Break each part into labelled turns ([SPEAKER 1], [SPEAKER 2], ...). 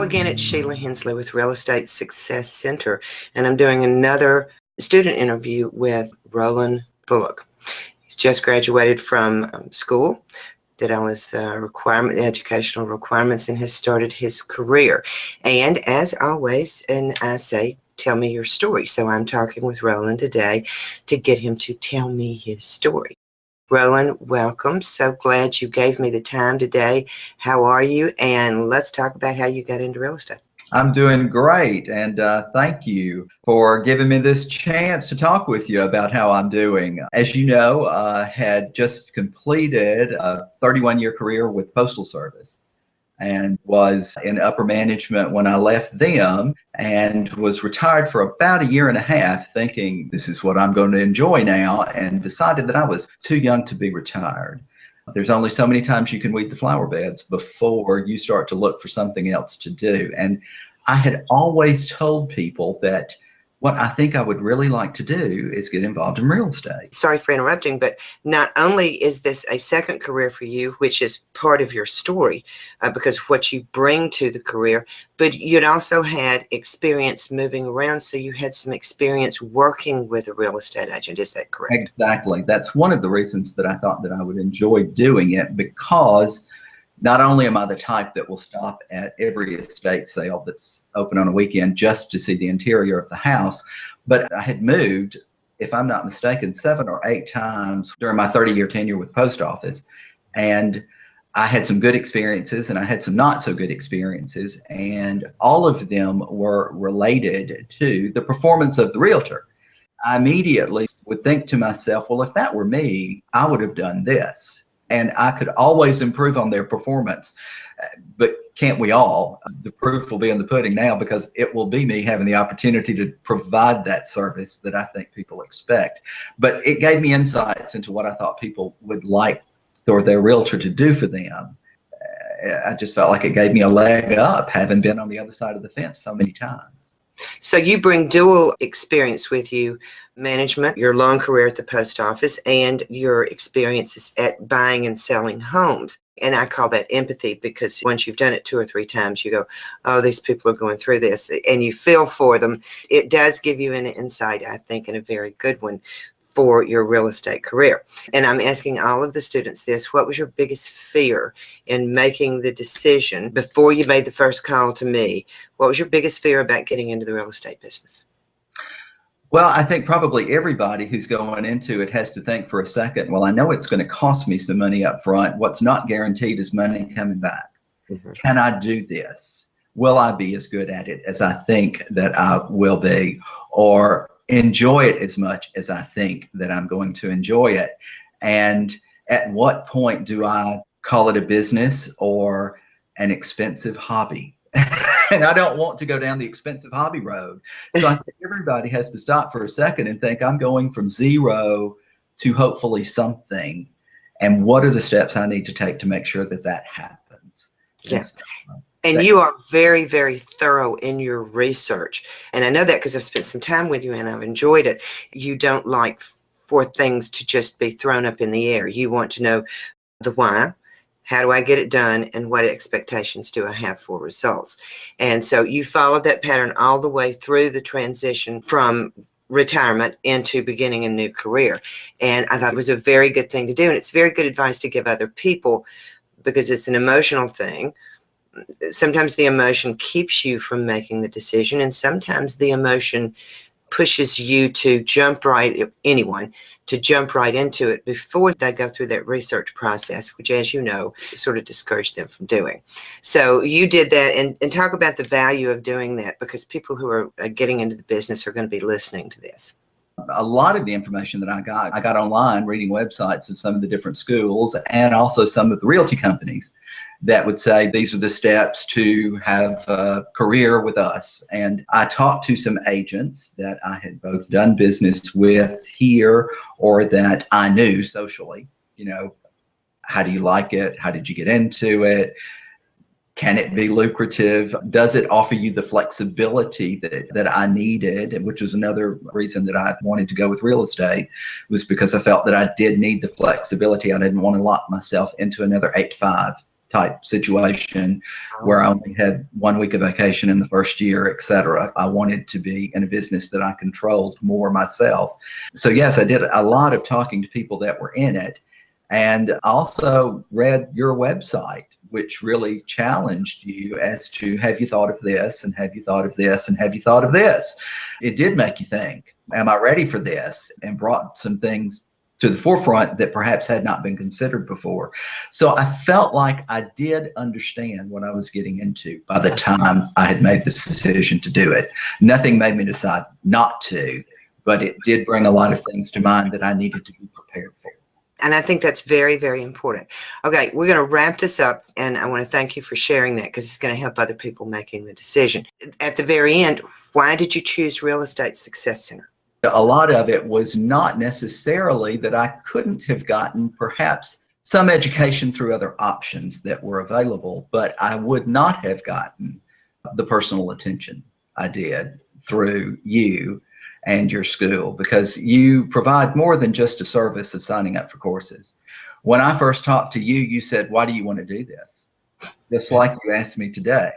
[SPEAKER 1] again, it's Sheila Hensley with Real Estate Success Center, and I'm doing another student interview with Roland Bullock. He's just graduated from school, did all his educational requirements, and has started his career. And as always, and I say, tell me your story. So I'm talking with Roland today to get him to tell me his story. Roland, welcome. So glad you gave me the time today. How are you? And let's talk about how you got into real estate.
[SPEAKER 2] I'm doing great, and thank you for giving me this chance to talk with you about how I'm doing. As you know, I had just completed a 31-year career with Postal Service and was in upper management when I left them, and was retired for about a year and a half thinking this is what I'm going to enjoy now, and decided that I was too young to be retired. There's only so many times you can weed the flower beds before you start to look for something else to do. And I had always told people that what I think I would really like to do is get involved in real estate.
[SPEAKER 1] Sorry for interrupting, but not only is this a second career for you, which is part of your story, because what you bring to the career, but you'd also had experience moving around, so you had some experience working with a real estate agent. Is that correct?
[SPEAKER 2] Exactly. That's one of the reasons that I thought that I would enjoy doing it, because not only am I the type that will stop at every estate sale that's open on a weekend just to see the interior of the house, but I had moved, if I'm not mistaken, 7 or 8 times during my 30-year tenure with Post Office. And I had some good experiences and I had some not so good experiences, and all of them were related to the performance of the realtor. I immediately would think to myself, well, if that were me, I would have done this. And I could always improve on their performance. But can't we all? The proof will be in the pudding now, because it will be me having the opportunity to provide that service that I think people expect. But it gave me insights into what I thought people would like for their realtor to do for them. I just felt like it gave me a leg up, having been on the other side of the fence so many times.
[SPEAKER 1] So you bring dual experience with you: management, your long career at the post office, and your experiences at buying and selling homes. And I call that empathy, because once you've done it 2 or 3 times, you go, oh, these people are going through this, and you feel for them. It does give you an insight, I think, and a very good one for your real estate career. And I'm asking all of the students this: what was your biggest fear in making the decision before you made the first call to me? What was your biggest fear about getting into the real estate business?
[SPEAKER 2] Well, I think probably everybody who's going into it has to think for a second, well, I know it's going to cost me some money up front. What's not guaranteed is money coming back. Can I do this? Will I be as good at it as I think that I will be, or enjoy it as much as I think that I'm going to enjoy it? And at what point do I call it a business or an expensive hobby? And I don't want to go down the expensive hobby road. So I think everybody has to stop for a second and think, I'm going from 0 to hopefully something. And what are the steps I need to take to make sure that that happens?
[SPEAKER 1] Yes. And you are very, very thorough in your research. And I know that because I've spent some time with you and I've enjoyed it. You don't like for things to just be thrown up in the air. You want to know the why. How do I get it done, and what expectations do I have for results? And so you followed that pattern all the way through the transition from retirement into beginning a new career. And I thought it was a very good thing to do. And it's very good advice to give other people, because it's an emotional thing. Sometimes the emotion keeps you from making the decision, and sometimes the emotion pushes you to jump right, anyone, to jump right into it before they go through that research process, which, as you know, sort of discouraged them from doing. So you did that, and talk about the value of doing that, because people who are getting into the business are going to be listening to this.
[SPEAKER 2] A lot of the information that I got online, reading websites of some of the different schools, and also some of the realty companies that would say these are the steps to have a career with us. And I talked to some agents that I had both done business with here or that I knew socially. You know, how do you like it? How did you get into it? Can it be lucrative? Does it offer you the flexibility that I needed? Which was another reason that I wanted to go with real estate, was because I felt that I did need the flexibility. I didn't want to lock myself into another 8 to 5 type situation where I only had 1 week of vacation in the first year, et cetera. I wanted to be in a business that I controlled more myself. So yes, I did a lot of talking to people that were in it, and also read your website, which really challenged you as to, have you thought of this, and have you thought of this, and have you thought of this? It did make you think, am I ready for this? And brought some things to the forefront that perhaps had not been considered before. So I felt like I did understand what I was getting into by the time I had made the decision to do it. Nothing made me decide not to, but it did bring a lot of things to mind that I needed to be prepared for.
[SPEAKER 1] And I think that's very, very important. Okay, we're going to wrap this up, and I want to thank you for sharing that, because it's going to help other people making the decision. At the very end, why did you choose Real Estate Success Center?
[SPEAKER 2] A lot of it was not necessarily that I couldn't have gotten perhaps some education through other options that were available, but I would not have gotten the personal attention I did through you and your school, because you provide more than just a service of signing up for courses. When I first talked to you, you said, why do you want to do this? Just like you asked me today.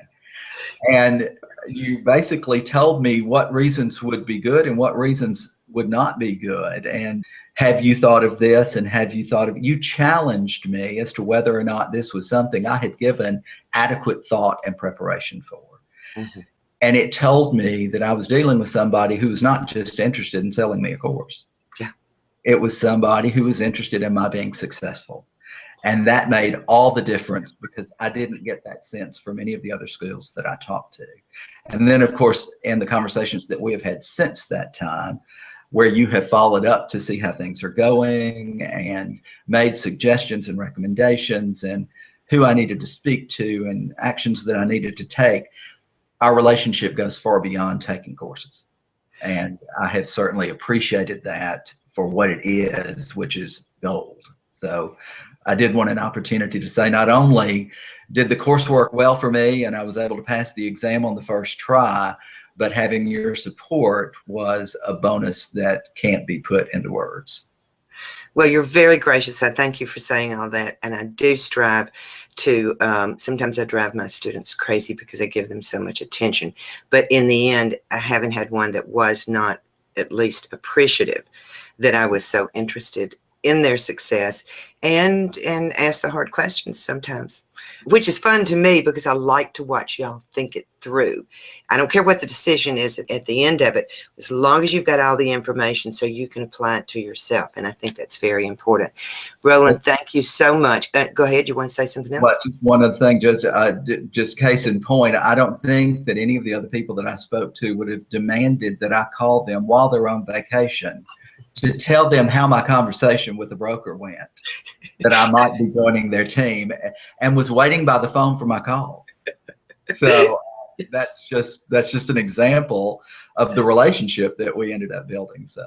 [SPEAKER 2] And you basically told me what reasons would be good and what reasons would not be good. And have you thought of this? And have you thought of, you challenged me as to whether or not this was something I had given adequate thought and preparation for.
[SPEAKER 1] Mm-hmm.
[SPEAKER 2] And it told me that I was dealing with somebody who was not just interested in selling me a course.
[SPEAKER 1] Yeah.
[SPEAKER 2] It was somebody who was interested in my being successful. And that made all the difference, because I didn't get that sense from any of the other schools that I talked to. And then, of course, in the conversations that we have had since that time, where you have followed up to see how things are going and made suggestions and recommendations and who I needed to speak to and actions that I needed to take, our relationship goes far beyond taking courses. And I have certainly appreciated that for what it is, which is gold. So I did want an opportunity to say, not only did the course work well for me and I was able to pass the exam on the first try, but having your support was a bonus that can't be put into words.
[SPEAKER 1] Well, you're very gracious. I thank you for saying all that. And I do strive to, sometimes I drive my students crazy because I give them so much attention. But in the end, I haven't had one that was not at least appreciative that I was so interested in their success and ask the hard questions sometimes, which is fun to me because I like to watch y'all think it through. I don't care what the decision is at the end of it, as long as you've got all the information so you can apply it to yourself. And I think that's very important. Roland, thank you so much. Go ahead. You want to say something else?
[SPEAKER 2] Well, just one other thing, just case in point, I don't think that any of the other people that I spoke to would have demanded that I call them while they're on vacation to tell them how my conversation with the broker went, that I might be joining their team, and was waiting by the phone for my call. So
[SPEAKER 1] Yes.
[SPEAKER 2] that's just an example of the relationship that we ended up building. So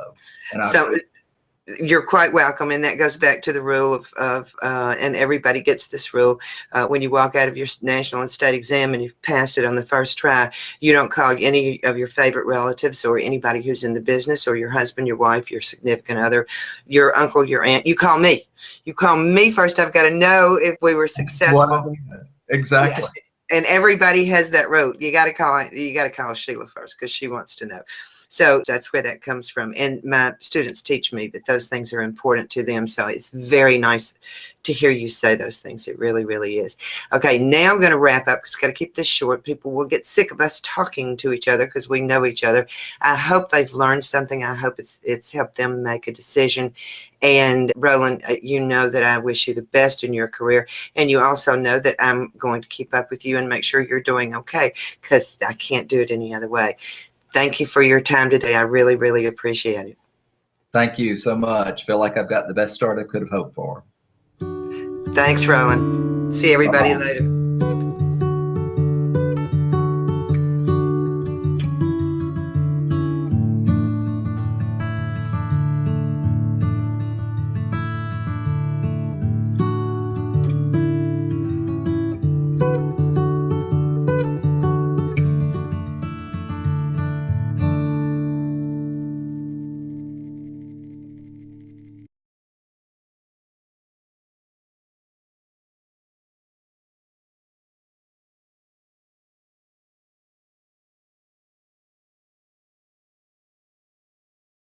[SPEAKER 2] you're
[SPEAKER 1] quite welcome, and that goes back to the rule of and everybody gets this rule, when you walk out of your national and state exam and you've passed it on the first try, you don't call any of your favorite relatives or anybody who's in the business, or your husband, your wife, your significant other, your uncle, your aunt. You call me. You call me first. I've got to know if we were successful.
[SPEAKER 2] Exactly.
[SPEAKER 1] Yeah. And everybody has that rule. You got to call Sheila first, because she wants to know. So that's where that comes from. And my students teach me that those things are important to them. So it's very nice to hear you say those things. It really, really is. Okay, now I'm going to wrap up because I've got to keep this short. People will get sick of us talking to each other because we know each other. I hope they've learned something. I hope it's helped them make a decision. And Roland, you know that I wish you the best in your career. And you also know that I'm going to keep up with you and make sure you're doing okay, because I can't do it any other way. Thank you for your time today. I really, really appreciate it.
[SPEAKER 2] Thank you so much. Feel like I've got the best start I could have hoped for.
[SPEAKER 1] Thanks, Roland. See everybody later.